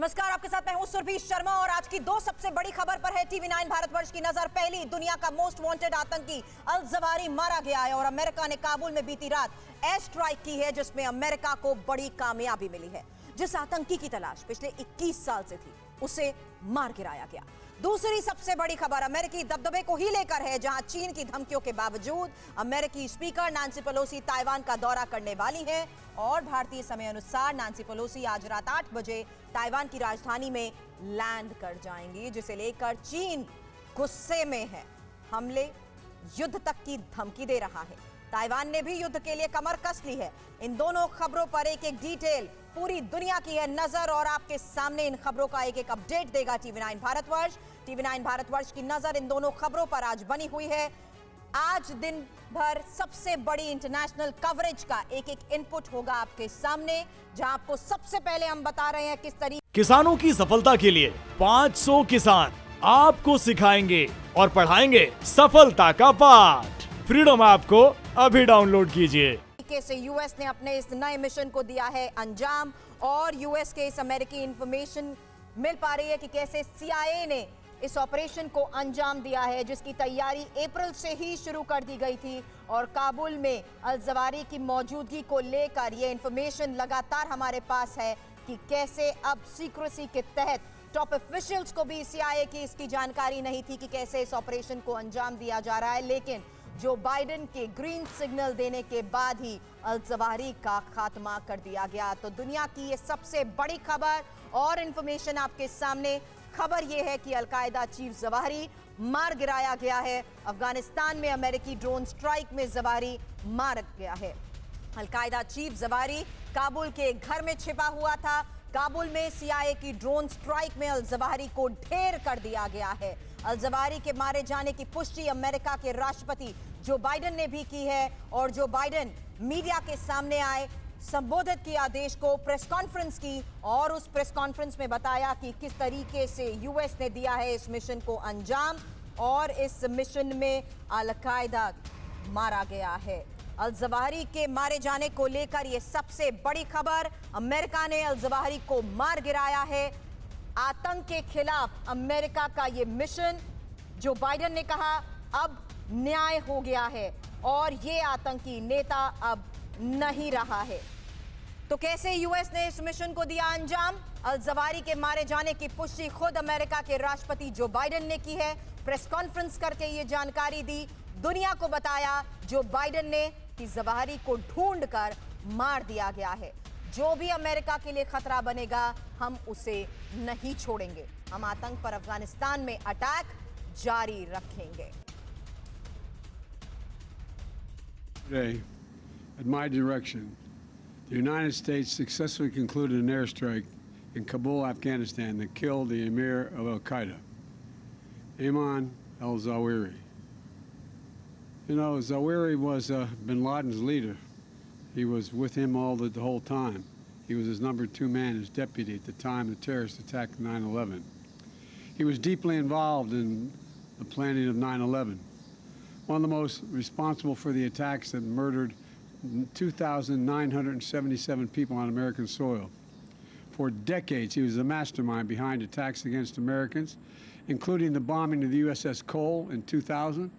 नमस्कार, आपके साथ मैं हूं सुरभि शर्मा और आज की दो सबसे बड़ी खबर पर है टीवी 9 भारतवर्ष की नजर। पहली, दुनिया का मोस्ट वांटेड आतंकी अल जवाहिरी मारा गया है और अमेरिका ने काबुल में बीती रात एयर स्ट्राइक की है जिसमें अमेरिका को बड़ी कामयाबी मिली है। जिस आतंकी की तलाश पिछले 21 साल से थी उसे मार गिराया गया। दूसरी सबसे बड़ी खबर अमेरिकी दबदबे को ही लेकर है, जहां चीन की धमकियों के बावजूद अमेरिकी स्पीकर नांसी पेलोसी ताइवान का दौरा करने वाली हैं और भारतीय समय अनुसार नांसी पेलोसी आज रात 8 बजे ताइवान की राजधानी में लैंड कर जाएंगी, जिसे लेकर चीन गुस्से में है। हमले, युद्ध तक की धमकी दे रहा है। ताइवान ने भी युद्ध के लिए कमर कस ली है। इन दोनों खबरों पर एक एक डिटेल पूरी दुनिया की है नजर और आपके सामने इन खबरों का एक एक अपडेट देगा टीवी 9 भारतवर्ष। टीवी 9 भारतवर्ष की नजर इन दोनों खबरों पर आज बनी हुई है। आज दिन भर सबसे बड़ी इंटरनेशनल कवरेज का एक एक इनपुट होगा आपके सामने, जहां आपको सबसे पहले हम बता रहे हैं किस तरीके किसानों की सफलता के लिए 500 किसान आपको सिखाएंगे और पढ़ाएंगे सफलता का पाठ। फ्रीडम ऐप को अभी डाउनलोड कीजिए। से यूएस ने अपने इस नए मिशन को दिया है अंजाम और यूएस के इस अमेरिकी इंफॉर्मेशन मिल पा रही है कि कैसे सीआईए ने इस ऑपरेशन को अंजाम दिया है, जिसकी तैयारी अप्रैल से ही शुरू कर दी गई थी और काबुल में अल जवाहिरी की मौजूदगी को लेकर यह इंफॉर्मेशन लगातार हमारे पास है कि कैसे अब सीक्रेसी के तहत टॉप ऑफिशियल्स को भी सीआईए की इसकी जानकारी नहीं थी कि कैसे इस ऑपरेशन को अंजाम दिया जा रहा है, लेकिन जो बाइडेन के ग्रीन सिग्नल देने के बाद ही अल जवाहिरी का खात्मा कर दिया गया। तो दुनिया की ये सबसे बड़ी खबर और इंफॉर्मेशन आपके सामने। खबर यह है कि अलकायदा चीफ जवाहिरी मार गिराया गया है। अफगानिस्तान में अमेरिकी ड्रोन स्ट्राइक में जवाहिरी मार गया है। अलकायदा चीफ जवाहिरी काबुल के घर में छिपा हुआ था। काबुल में सीआईए की ड्रोन स्ट्राइक में अल जवाहिरी को ढेर कर दिया गया है। अल जवाहिरी के मारे जाने की पुष्टि अमेरिका के राष्ट्रपति जो बाइडेन ने भी की है और जो बाइडेन मीडिया के सामने आए, संबोधित किया देश को, प्रेस कॉन्फ्रेंस की और उस प्रेस कॉन्फ्रेंस में बताया कि किस तरीके से यूएस ने दिया है इस मिशन को अंजाम और इस मिशन में अलकायदा मारा गया है। अल जवाहिरी के मारे जाने को लेकर यह सबसे बड़ी खबर। अमेरिका ने अल जवाहिरी को मार गिराया है। आतंक के खिलाफ अमेरिका का यह मिशन, जो बाइडेन ने कहा, अब न्याय हो गया है और यह आतंकी नेता अब नहीं रहा है। तो कैसे यूएस ने इस मिशन को दिया अंजाम? अल जवाहिरी के मारे जाने की पुष्टि खुद अमेरिका के राष्ट्रपति जो बाइडेन ने की है। प्रेस कॉन्फ्रेंस करके यह जानकारी दी, दुनिया को बताया जो बाइडेन ने कि जवाहिरी को ढूंढकर मार दिया गया है। जो भी अमेरिका के लिए खतरा बनेगा हम उसे नहीं छोड़ेंगे। हम आतंक पर अफगानिस्तान में अटैक जारी रखेंगे। Today, at my direction, the United States successfully concluded an airstrike in Kabul, Afghanistan that killed the emir of Al-Qaeda, Ayman al-Zawahiri. You know, Zawahiri was bin Laden's leader. He was with him the whole time. He was his number 2 man, his deputy at the time the terrorist attack of 9/11. He was deeply involved in the planning of 9/11. One of the most responsible for the attacks that murdered 2,977 people on American soil. For decades, he was the mastermind behind attacks against Americans, including the bombing of the USS Cole in 2000.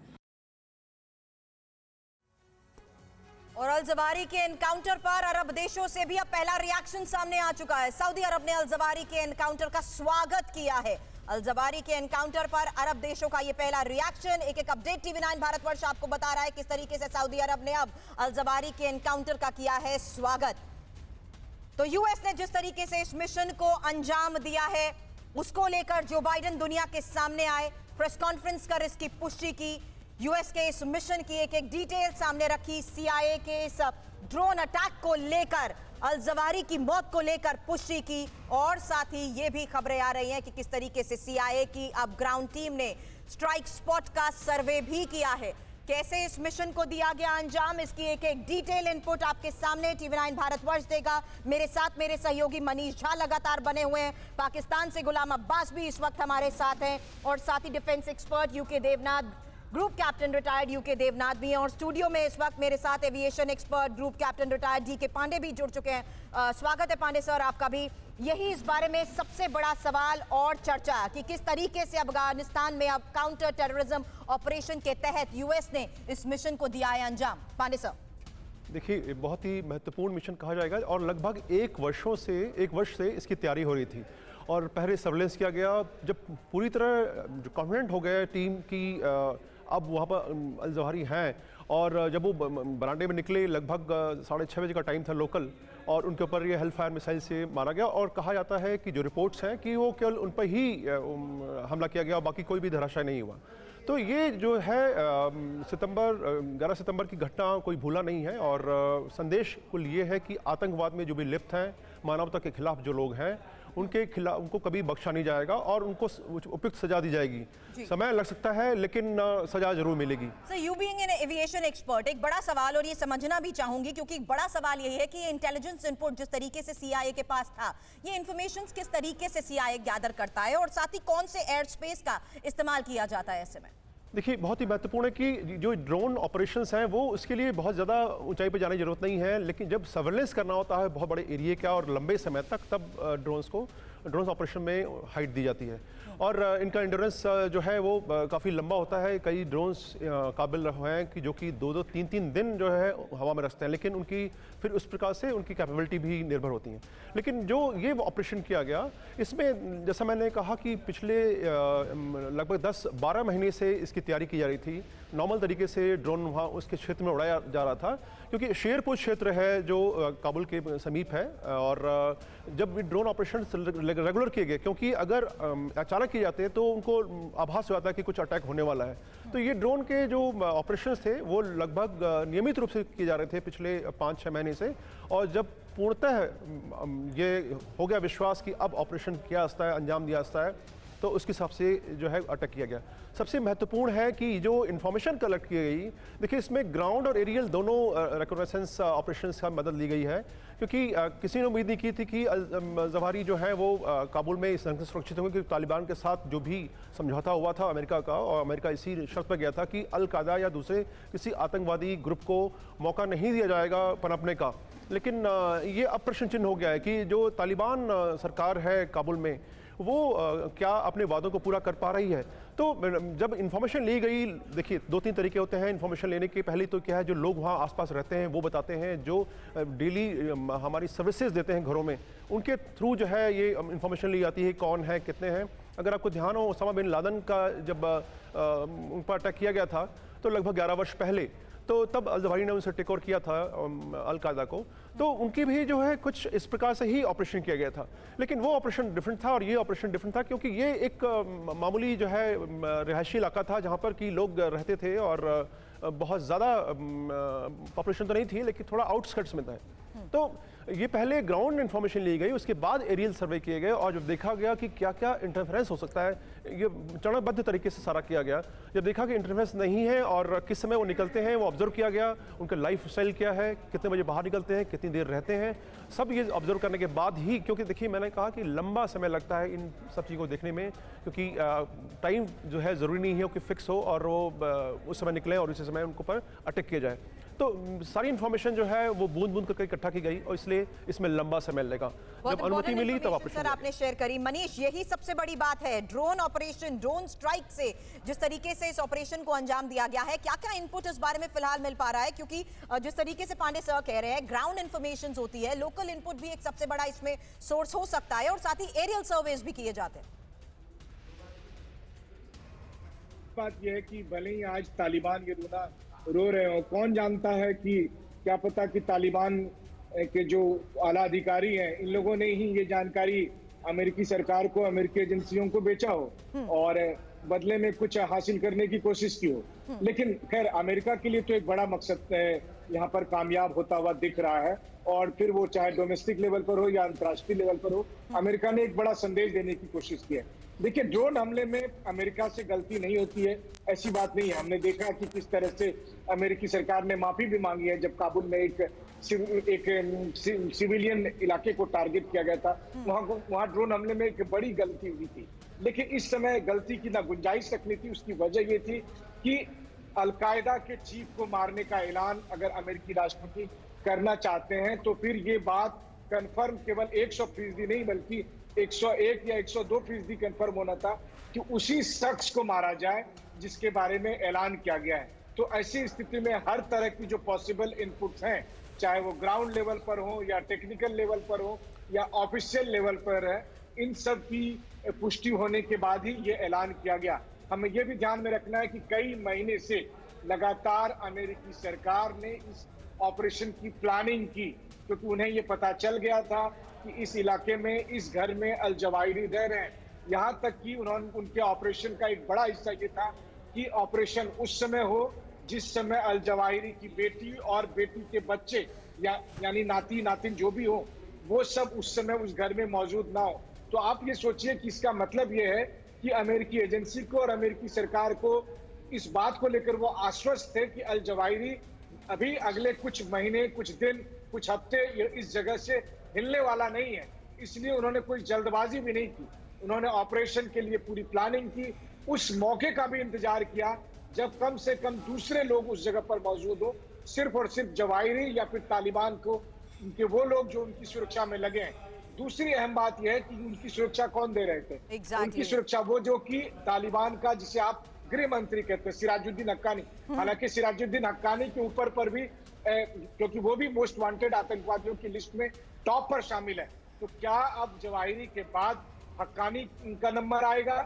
और al Zawahiri के encounter पर अरब देशों से भी अब पहला reaction सामने आ चुका है। सऊदी अरब ने अल जवाहिरी के एनकाउंटर का स्वागत किया है। अल जवाहिरी के एनकाउंटर पर अरब देशों का यह पहला रिएक्शन। एक एक अपडेट टीवी 9 भारतवर्ष आपको बता रहा है किस तरीके से सऊदी अरब ने अब अल जवाहिरी के एनकाउंटर का किया है स्वागत। तो यूएस ने जिस तरीके से इस मिशन को अंजाम दिया है उसको लेकर जो बाइडेन दुनिया के सामने आए, प्रेस कॉन्फ्रेंस कर इसकी पुष्टि की, यूएस के इस मिशन की एक एक डिटेल सामने रखी, सीआईए के इस ड्रोन अटैक को लेकर, अल जवाहिरी की मौत को लेकर पुष्टि की और साथ ही ये भी खबरें आ रही हैं कि किस तरीके से सीआईए की अब ग्राउंड टीम ने स्ट्राइक स्पॉट का सर्वे भी किया है। कैसे इस मिशन को दिया गया अंजाम, इसकी एक एक डिटेल इनपुट आपके सामने टीवी 9 भारतवर्ष देगा। मेरे साथ मेरे सहयोगी मनीष झा लगातार बने हुए हैं। पाकिस्तान से गुलाम अब्बास भी इस वक्त हमारे साथ हैं और साथ ही defence expert UK Devnath group captain retired UK Devnath भी हैं और स्टूडियो में इस वक्त मेरे साथ aviation expert group captain retired D K Pandey भी जुड़ चुके हैं। स्वागत है पांडे सर आपका भी। यही इस बारे में सबसे बड़ा सवाल और चर्चा कि किस तरीके से अफगानिस्तान में अब काउंटर टेररिज्म ऑपरेशन के तहत यूएस ने इस मिशन को दिया है अंजाम। पांडे सर देखिए, बहुत ही महत्वपूर्ण मिशन कहा जाएगा और लगभग एक वर्ष से इसकी तैयारी हो रही थी और पहले सर्वेलेंस किया गया। जब पूरी तरह जो कॉन्फिडेंट हो गया टीम की अब वहाँ पर अल जवाहिरी हैं और जब वो बरामदे में निकले लगभग 6:30 बजे का टाइम था लोकल और उनके ऊपर ये हेल फायर मिसाइल से मारा गया और कहा जाता है कि जो रिपोर्ट्स हैं कि वो केवल उन पर ही हमला किया गया और बाकी कोई भी धराशायी नहीं हुआ। तो ये जो है 11 सितंबर की घटना कोई भूला नहीं है और संदेश कुल ये है कि आतंकवाद में जो भी लिप्त हैं, मानवता के खिलाफ जो लोग हैं, उनके खिलाफ उनको कभी बख्शा नहीं जाएगा और उनको उपयुक्त सजा दी जाएगी। समय लग सकता है लेकिन सजा जरूर मिलेगी। Sir, you being an aviation expert, एक बड़ा सवाल और ये समझना भी चाहूंगी क्योंकि बड़ा सवाल यही है कि इंटेलिजेंस इनपुट जिस तरीके से सीआईए के पास था, ये इंफॉर्मेशन किस तरीके से सीआईए गैदर करता है और साथ ही कौन से एयर स्पेस का इस्तेमाल किया जाता है ऐसे में? देखिए, बहुत ही महत्वपूर्ण है कि जो ड्रोन ऑपरेशंस हैं वो उसके लिए बहुत ज़्यादा ऊंचाई पर जाने की जरूरत नहीं है, लेकिन जब सर्वेलेंस करना होता है बहुत बड़े एरिया का और लंबे समय तक, तब ड्रोन ऑपरेशन में हाइट दी जाती है और इनका एंड्योरेंस जो है वो काफ़ी लंबा होता है। कई ड्रोन्स काबिल हैं कि जो कि 2-2, 3-3 दिन जो है हवा में रखते हैं, लेकिन उनकी फिर उस प्रकार से उनकी कैपेबिलिटी भी निर्भर होती है। लेकिन जो ये ऑपरेशन किया गया, इसमें जैसा मैंने कहा कि पिछले लगभग 10-12 महीने से इसकी तैयारी की जा रही थी। नॉर्मल तरीके से ड्रोन वहाँ उसके क्षेत्र में उड़ाया जा रहा था क्योंकि शेरपुर क्षेत्र है जो काबुल के समीप है और जब ड्रोन ऑपरेशन रेगुलर किए गए, क्योंकि अगर अचानक किए जाते हैं तो उनको आभास हो जाता है कि कुछ अटैक होने वाला है। तो ये ड्रोन के जो ऑपरेशंस थे वो लगभग नियमित रूप से किए जा रहे थे पिछले 5-6 महीने से और जब पूर्णतः ये हो गया विश्वास कि अब ऑपरेशन किया जाता है, अंजाम दिया जाता है, तो उसके हिसाब से जो है अटैक किया गया। सबसे महत्वपूर्ण है कि जो इन्फॉर्मेशन कलेक्ट की गई, देखिए इसमें ग्राउंड और एरियल दोनों रिकॉग्निशंस ऑपरेशंस का मदद ली गई है क्योंकि किसी ने उम्मीद नहीं की थी कि जवाहिरी जो है वो काबुल में इस ढंग से सुरक्षित होंगे क्योंकि तालिबान के साथ जो भी समझौता हुआ था अमेरिका का, और अमेरिका इसी शर्त पर गया था कि अल कायदा या दूसरे किसी आतंकवादी ग्रुप को मौका नहीं दिया जाएगा पनपने का। लेकिन ये अब प्रश्न चिन्ह हो गया है कि जो तालिबान सरकार है काबुल में वो क्या अपने वादों को पूरा कर पा रही है। तो जब इन्फॉर्मेशन ली गई, देखिए 2-3 तरीके होते हैं इन्फॉर्मेशन लेने के। पहली तो क्या है, जो लोग वहाँ आसपास रहते हैं वो बताते हैं, जो डेली हमारी सर्विसेज देते हैं घरों में, उनके थ्रू जो है ये इन्फॉर्मेशन ली जाती है कौन है, कितने हैं। अगर आपको ध्यान हो, ओसामा बिन लादेन का जब उन पर अटैक किया गया था तो लगभग 11 वर्ष पहले, तो तब अल जवाहिरी ने उनसे टेक ओवर किया था अल कायदा को, तो उनकी भी जो है कुछ इस प्रकार से ही ऑपरेशन किया गया था। लेकिन वो ऑपरेशन डिफरेंट था और ये ऑपरेशन डिफरेंट था क्योंकि ये एक मामूली जो है रिहायशी इलाका था जहाँ पर कि लोग रहते थे और बहुत ज़्यादा पॉपुलेशन तो नहीं थी लेकिन थोड़ा आउटस्कर्ट्स में था। तो ये पहले ग्राउंड इन्फॉर्मेशन ली गई, उसके बाद एरियल सर्वे किए गए और जब देखा गया कि क्या क्या इंटरफेरेंस हो सकता है, ये चरणबद्ध तरीके से सारा किया गया। जब देखा कि इंटरफेरेंस नहीं है और किस समय वो निकलते हैं वो ऑब्जर्व किया गया, उनका लाइफ स्टाइल क्या है, कितने बजे बाहर निकलते हैं, कितनी देर रहते हैं, सब ये ऑब्जर्व करने के बाद ही, क्योंकि देखिए मैंने कहा कि लंबा समय लगता है इन सब चीज़ों को देखने में, क्योंकि टाइम जो है ज़रूरी नहीं है कि फिक्स हो और वो उस समय निकले और उसी समय उनको पर अटैक किया जाए। तो सारी इन्फॉर्मेशन जो है वो बूंद बूंद करके इकट्ठा की गई और इसलिए इसमें लंबा समय लगा। जब अनुमति मिली तब ऑपरेशन सर आपने शेयर करी। मनीष, यही सबसे बड़ी बात है, ड्रोन ऑपरेशन, ड्रोन स्ट्राइक से जिस तरीके से इस ऑपरेशन को अंजाम दिया गया है, क्या क्या इनपुट इस बारे में फिलहाल मिल पा रहा है? क्योंकि जिस तरीके से पांडे सर कह रहे हैं, ग्राउंड इन्फॉर्मेशन होती है, लोकल इनपुट भी एक सबसे बड़ा इसमें सोर्स हो सकता है और साथ ही एरियल सर्वेस भी किए जाते हैं। बात यह है कि भले ही आज तालिबान ये रो रहे हो, कौन जानता है कि क्या पता कि तालिबान के जो आला अधिकारी हैं, इन लोगों ने ही ये जानकारी अमेरिकी सरकार को, अमेरिकी एजेंसियों को बेचा हो और बदले में कुछ हासिल करने की कोशिश की हो। लेकिन खैर अमेरिका के लिए तो एक बड़ा मकसद यहाँ पर कामयाब होता हुआ दिख रहा है और फिर वो चाहे डोमेस्टिक लेवल पर हो या अंतर्राष्ट्रीय लेवल पर हो, अमेरिका ने एक बड़ा संदेश देने की कोशिश की है। देखिए, ड्रोन हमले में अमेरिका से गलती नहीं होती है, ऐसी बात नहीं है। हमने देखा कि किस तरह से अमेरिकी सरकार ने माफी भी मांगी है जब काबुल में एक सिविलियन इलाके को टारगेट किया गया था, वहां ड्रोन हमले में एक बड़ी गलती हुई थी। लेकिन इस समय गलती की ना गुंजाइश तक नहीं थी। उसकी वजह ये थी कि अलकायदा के चीफ को मारने का ऐलान अगर अमेरिकी राष्ट्रपति करना चाहते हैं तो फिर ये बात कंफर्म केवल 100% नहीं बल्कि 101 या 102% कंफर्म होना था कि उसी शख्स को मारा जाए जिसके बारे में ऐलान किया गया है। तो ऐसी स्थिति में हर तरह की जो पॉसिबल इनपुट्स हैं, चाहे वो ग्राउंड लेवल पर हो या टेक्निकल लेवल पर हो या ऑफिशियल लेवल पर है, इन सब की पुष्टि होने के बाद ही ये ऐलान किया गया। हमें ये भी ध्यान में रखना है कि कई महीने से लगातार अमेरिकी सरकार ने इस ऑपरेशन की प्लानिंग की, क्योंकि उन्हें ये पता चल गया था कि इस इलाके में, इस घर में अल जवाहिरी रह रहे हैं। यहाँ तक कि उनके ऑपरेशन का एक बड़ा हिस्सा ये था कि ऑपरेशन उस समय हो जिस समय अल जवाहिरी की बेटी और बेटी के बच्चे यानी नाती नातिन जो भी हो, वो सब उस समय उस घर में मौजूद ना हो। तो आप ये सोचिए कि इसका मतलब ये है कि अमेरिकी एजेंसी को और अमेरिकी सरकार को इस बात को लेकर वो आश्वस्त थे कि अल जवाहिरी अभी अगले कुछ महीने, कुछ दिन, कुछ हफ्ते इस जगह से हिलने वाला नहीं है। इसलिए उन्होंने कोई जल्दबाजी भी नहीं की। उन्होंने ऑपरेशन के लिए पूरी प्लानिंग की, उस मौके का भी इंतजार किया जब कम से कम दूसरे लोग उस जगह पर मौजूद हो। सिर्फ और सिर्फ जवाहिरी या फिर तालिबान को, उनके वो लोग जो उनकी सुरक्षा में लगे हैं। दूसरी अहम बात यह है कि उनकी सुरक्षा कौन दे रहे थे? उनकी सुरक्षा वो जो कि तालिबान का, जिसे आप गृह मंत्री कहते हैं, सिराजुद्दीन हक्कानी। हालांकि सिराजुद्दीन हक्कानी के ऊपर पर भी, क्योंकि वो भी मोस्ट वांटेड आतंकवादियों की लिस्ट में टॉप पर शामिल है, तो क्या अब जवाहिरी के बाद हक्कानी का नंबर आएगा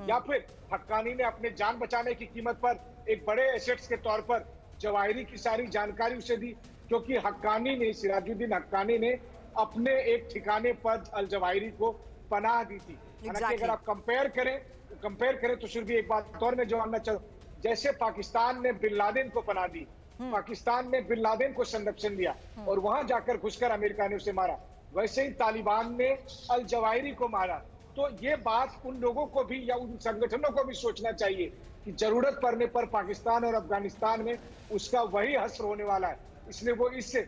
या फिर हक्कानी ने अपने जान बचाने की कीमत पर एक बड़े एसेट्स के तौर पर जवाहिरी की सारी जानकारी उसे दी? क्योंकि हक्कानी ने, सिराजुद्दीन हक्कानी ने अपने एक ठिकाने पर अल जवाहिरी को पनाह दी थी। हालांकि अगर आप कंपेयर करें तो सिर्फ भी एक बात और मैं जानना चाहूँ, जैसे पाकिस्तान ने बिन लादेन को पनाह दी, पाकिस्तान ने बिन लादेन को संरक्षण दिया और वहां जाकर घुसकर अमेरिका ने उसे मारा, वैसे ही तालिबान ने अल जवाहिरी को मारा। तो ये बात उन लोगों को भी या उन संगठनों को भी सोचना चाहिए कि जरूरत पड़ने पर पाकिस्तान और अफगानिस्तान में उसका वही हश्र होने वाला है। इसलिए वो इससे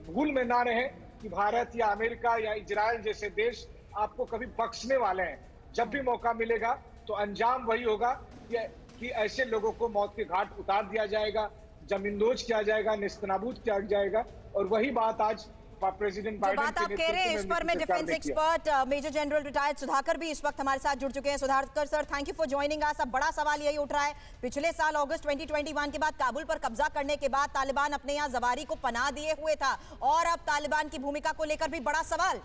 भूल में ना रहे कि भारत या अमेरिका या इजराइल जैसे देश आपको कभी बख्शने वाले हैं। जब भी मौका मिलेगा तो अंजाम वही होगा कि ऐसे लोगों को मौत के घाट उतार दिया जाएगा, जमींदोज किया जाएगा, नेस्तनाबूद किया जाएगा। और वही बात आज प्रेसिडेंट बाइडेन बात आप कह रहे हैं, इस पर में defence expert major general retired Sudhakar भी इस वक्त हमारे साथ जुड़ चुके हैं। Sudhakar sir, thank you for joining us. अब बड़ा सवाल यही उठ रहा है, पिछले साल अगस्त 2021 के बाद काबुल पर कब्जा करने के बाद तालिबान अपने यहाँ जवाहिरी को पनाह दिए हुए था और अब तालिबान की भूमिका को लेकर भी बड़ा सवाल।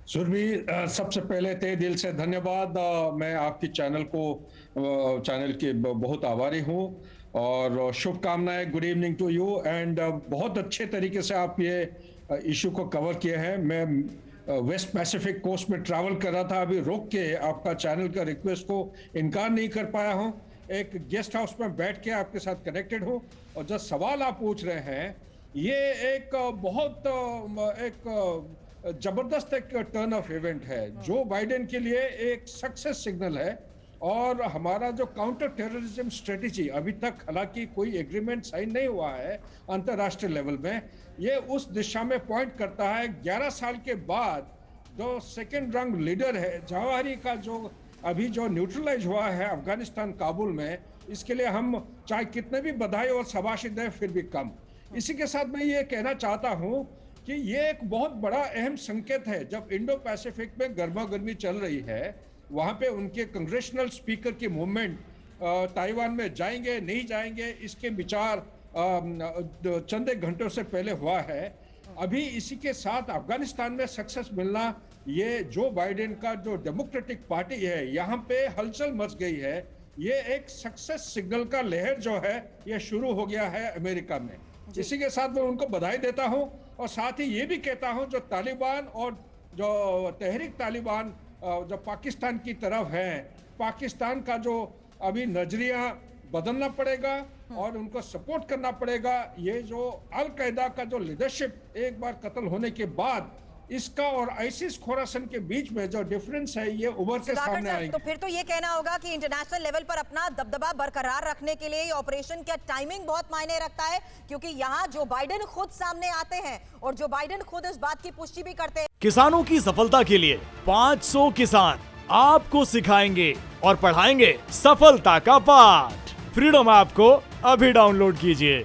सुरभि, सबसे पहले तहे दिल से धन्यवाद। मैं आपकी चैनल के बहुत आभारी हूँ और शुभकामनाएं। Good evening to you and बहुत अच्छे तरीके से आप ये इशू को कवर किए हैं। मैं वेस्ट पैसिफिक कोस्ट में ट्रैवल कर रहा था, अभी रोक के आपका चैनल का रिक्वेस्ट को इनकार नहीं कर पाया हूँ। एक गेस्ट हाउस में बैठ के आपके साथ कनेक्टेड हूँ और जो सवाल आप पूछ रहे हैं, ये एक बहुत एक जबरदस्त एक टर्न ऑफ इवेंट है। जो बाइडेन के लिए एक सक्सेस सिग्नल है और हमारा जो काउंटर टेररिज्म स्ट्रेटेजी, अभी तक हालांकि कोई एग्रीमेंट साइन नहीं हुआ है अंतर्राष्ट्रीय लेवल में, ये उस दिशा में पॉइंट करता है। 11 साल के बाद जो सेकेंड रैंक लीडर है जवाहिरी का, जो अभी जो न्यूट्रलाइज हुआ है अफगानिस्तान काबुल में, इसके लिए हम चाहे कितने भी बधाई और शाबाशी दें फिर भी कम। इसी के साथ मैं ये कहना चाहता हूँ कि ये एक बहुत बड़ा अहम संकेत है। जब इंडो पैसिफिक में गर्मा गर्मी चल रही है, वहाँ पे उनके कांग्रेशनल स्पीकर की मूवमेंट ताइवान में जाएंगे नहीं जाएंगे, इसके विचार चंद एक घंटों से पहले हुआ है। अभी इसी के साथ अफगानिस्तान में सक्सेस मिलना, ये जो बाइडेन का जो डेमोक्रेटिक पार्टी है, यहाँ पे हलचल मच गई है। ये एक सक्सेस सिग्नल का लहर जो है ये शुरू हो गया है अमेरिका में। इसी के साथ मैं उनको बधाई देता हूँ और साथ ही ये भी कहता हूँ जो तालिबान और जो तहरीक तालिबान जो पाकिस्तान की तरफ है, पाकिस्तान का जो अभी नजरिया बदलना पड़ेगा और उनको सपोर्ट करना पड़ेगा। ये जो अल कायदा का जो लीडरशिप एक बार कत्ल होने के बाद, इसका और आईसिस खोरासन के बीच में जो डिफरेंस है ये उभर के सामने आएंगे। तो फिर तो ये कहना होगा कि इंटरनेशनल लेवल पर अपना दबदबा बरकरार रखने के लिए ऑपरेशन का टाइमिंग बहुत मायने रखता है, क्योंकि यहाँ जो बाइडेन खुद सामने आते हैं और जो बाइडेन खुद इस बात की पुष्टि भी करते हैं। किसानों की सफलता के लिए 500 किसान आपको सिखाएंगे और पढ़ाएंगे सफलता का पाठ। फ्रीडम ऐप को अभी डाउनलोड कीजिए।